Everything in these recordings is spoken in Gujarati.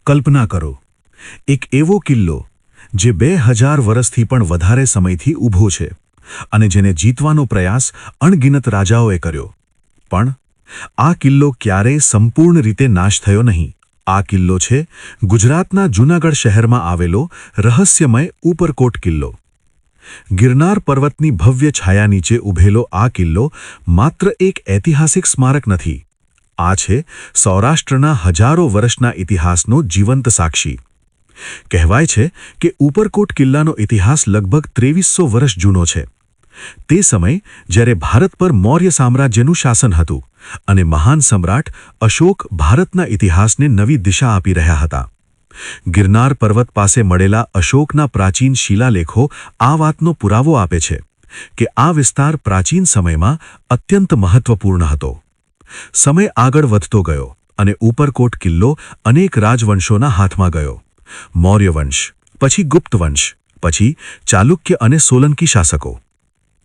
કલ્પના કરો, એક એવો કિલ્લો જે 2000 વર્ષથી પણ વધારે સમયથી ઊભો છે અને જેને જીતવાનો પ્રયાસ અણગિનત રાજાઓએ કર્યો, પણ આ કિલ્લો ક્યારેય સંપૂર્ણ રીતે નાશ થયો નહીં. આ કિલ્લો છે ગુજરાતના જૂનાગઢ શહેરમાં આવેલો રહસ્યમય ઉપરકોટ કિલ્લો. ગિરનાર પર્વતની ભવ્ય છાયા નીચે ઊભેલો આ કિલ્લો માત્ર એક ઐતિહાસિક સ્મારક નથી. આ છે સૌરાષ્ટ્રના હજારો વર્ષના ઇતિહાસનો જીવંત સાક્ષી. કહેવાય છે કે ઉપરકોટ કિલ્લાનો ઇતિહાસ લગભગ 2300 વર્ષ જૂનો છે. તે સમય જ્યારે ભારત પર મૌર્ય સામ્રાજ્યનું શાસન હતું અને મહાન સમ્રાટ અશોક ભારતના ઇતિહાસને નવી દિશા આપી રહ્યા હતા. ગિરનાર પર્વત પાસે મળેલા અશોકના પ્રાચીન શિલાલેખો આ વાતનો પુરાવો આપે છે કે આ વિસ્તાર પ્રાચીન સમયમાં અત્યંત મહત્વપૂર્ણ હતો. સમય આગળ વધતો ગયો અને ઉપરકોટ કિલ્લો અનેક રાજવંશોના હાથમાં ગયો. મૌર્ય વંશ, પછી ગુપ્ત વંશ, પછી ચાલુક્ય અને સોલંકી શાસકો.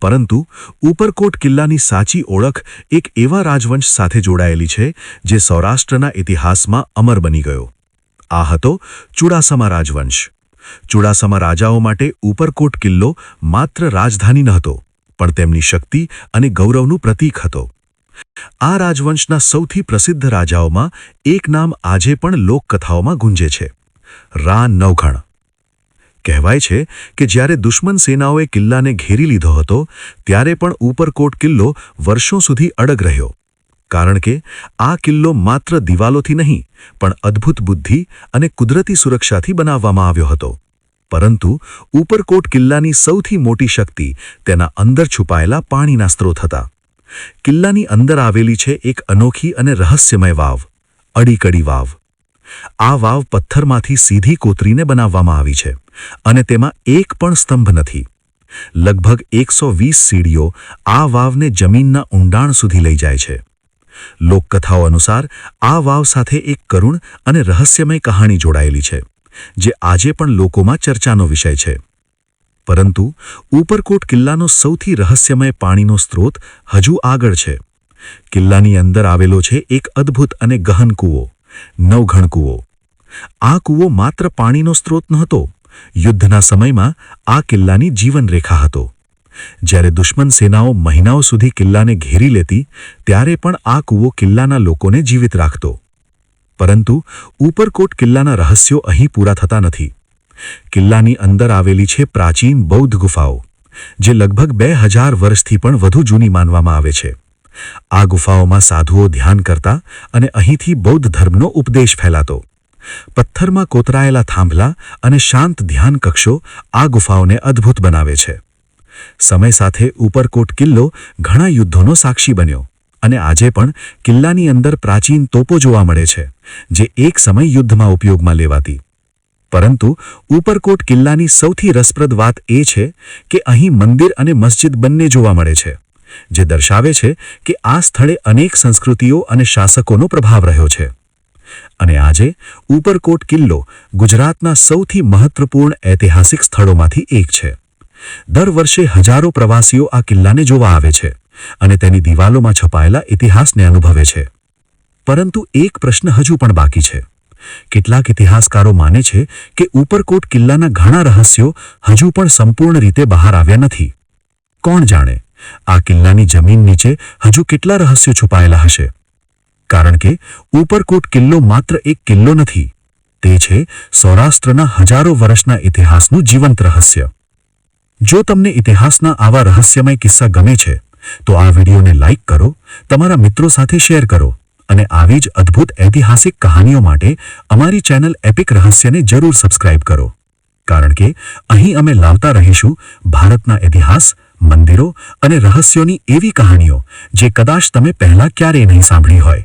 પરંતુ ઉપરકોટ કિલ્લાની સાચી ઓળખ એક એવા રાજવંશ સાથે જોડાયેલી છે જે સૌરાષ્ટ્રના ઇતિહાસમાં અમર બની ગયો. આ હતો ચુડાસમા રાજવંશ. ચુડાસમા રાજાઓ માટે ઉપરકોટ કિલ્લો માત્ર રાજધાની નહોતો, પણ તેમની શક્તિ અને ગૌરવનું પ્રતીક હતો. આ રાજવંશના સૌથી પ્રસિદ્ધ રાજાઓમાં એક નામ આજે પણ લોકકથાઓમાં ગુંજે છે: રા નવઘણ. કહેવાય છે કે જ્યારે દુશ્મન સેનાઓએ કિલ્લાને ઘેરી લીધો હતો ત્યારે પણ ઉપરકોટ કિલ્લો વર્ષો સુધી અડગ રહ્યો, કારણ કે આ કિલ્લો માત્ર દિવાલોથી નહીં પણ અદ્ભુત બુદ્ધિ અને કુદરતી સુરક્ષાથી બનાવવામાં આવ્યો હતો. પરંતુ ઉપરકોટ કિલ્લાની સૌથી મોટી શક્તિ તેના અંદર છુપાયેલા પાણીના સ્ત્રોત હતા. કિલ્લાની અંદર આવેલી છે એક અનોખી અને રહસ્યમય વાવ, અડીકડી વાવ. આ વાવ પથ્થરમાંથી સીધી કોતરીને બનાવવામાં આવી છે અને તેમાં એક પણ સ્તંભ નથી. લગભગ 120 સીડીઓ આ વાવને જમીનના ઊંડાણ સુધી લઈ જાય છે. લોકકથાઓ અનુસાર આ વાવ સાથે એક કરુણ અને રહસ્યમય કહાણી જોડાયેલી છે, જે આજે પણ લોકોમાં ચર્ચાનો વિષય છે. પરંતુ ઉપરકોટ કિલ્લાનો સૌથી રહસ્યમય પાણીનો સ્ત્રોત હજુ આગળ છે. કિલ્લાની અંદર આવેલો છે એક અદ્ભુત અને ગહન કૂવો, નવઘણ કૂવો. આ કૂવો માત્ર પાણીનો સ્ત્રોત નહોતો, યુદ્ધના સમયમાં આ કિલ્લાની જીવનરેખા હતો. જ્યારે દુશ્મન સેનાઓ મહિનાઓ સુધી કિલ્લાને ઘેરી લેતી ત્યારે પણ આ કૂવો કિલ્લાના લોકોને જીવિત રાખતો. પરંતુ ઉપરકોટ કિલ્લાના રહસ્યો અહીં પૂરા થતા નથી. કિલ્લાની અંદર આવેલી છે પ્રાચીન બૌદ્ધ ગુફાઓ, જે લગભગ 2000 વર્ષથી પણ વધુ જૂની માનવામાં આવે છે. આ ગુફાઓમાં સાધુઓ ધ્યાન કરતા અને અહીંથી બૌદ્ધ ધર્મનો ઉપદેશ ફેલાતો. પથ્થરમાં કોતરાયેલા થાંભલા અને શાંત ધ્યાન કક્ષો આ ગુફાઓને અદ્ભુત બનાવે છે. સમય સાથે ઉપરકોટ કિલ્લો ઘણા યુદ્ધોનો સાક્ષી બન્યો અને આજે પણ કિલ્લાની અંદર પ્રાચીન તોપો જોવા મળે છે, જે એક સમય યુદ્ધમાં ઉપયોગમાં લેવાતી. પરંતુ ઉપરકોટ કિલ્લાની સૌથી રસપ્રદ વાત એ છે કે અહીં મંદિર અને મસ્જિદ બંને જોવા મળે છે, જે દર્શાવે છે કે આ સ્થળે અનેક સંસ્કૃતિઓ અને શાસકોનો પ્રભાવ રહ્યો છે. અને આજે ઉપરકોટ કિલ્લો ગુજરાતના સૌથી મહત્વપૂર્ણ ઐતિહાસિક સ્થળોમાંથી એક છે. દર વર્ષે હજારો પ્રવાસીઓ આ કિલ્લાને જોવા આવે છે અને તેની દિવાલોમાં છપાયેલા ઇતિહાસને અનુભવે છે. પરંતુ એક પ્રશ્ન હજુ પણ બાકી છે. કેટલાક ઇતિહાસકારો માને છે કે ઉપરકોટ કિલ્લાના ઘણા રહસ્યો હજુ પણ સંપૂર્ણ રીતે બહાર આવ્યા નથી. કોણ જાણે, આ કિલ્લાની જમીન નીચે હજુ કેટલા રહસ્યો છુપાયેલા હશે? કારણ કે ઉપરકોટ કિલ્લો માત્ર એક કિલ્લો નથી, તે છે સૌરાષ્ટ્રના હજારો વર્ષના ઇતિહાસનું જીવંત રહસ્ય. જો તમને ઇતિહાસના આવા રહસ્યમય કિસ્સા ગમે છે તો આ વિડીયોને લાઇક કરો, તમારા મિત્રો સાથે શેર કરો અને આવી જ અદ્ભુત ઐતિહાસિક કહાનીઓ માટે અમારી ચેનલ એપિક રહસ્યને જરૂર સબસ્ક્રાઇબ કરો. કારણ કે અહીં અમે લાવતા રહીશું ભારતના ઇતિહાસ, મંદિરો અને રહસ્યોની એવી કહાનીઓ જે કદાચ તમે પહેલાં ક્યારેય નહીં સાંભળી હોય.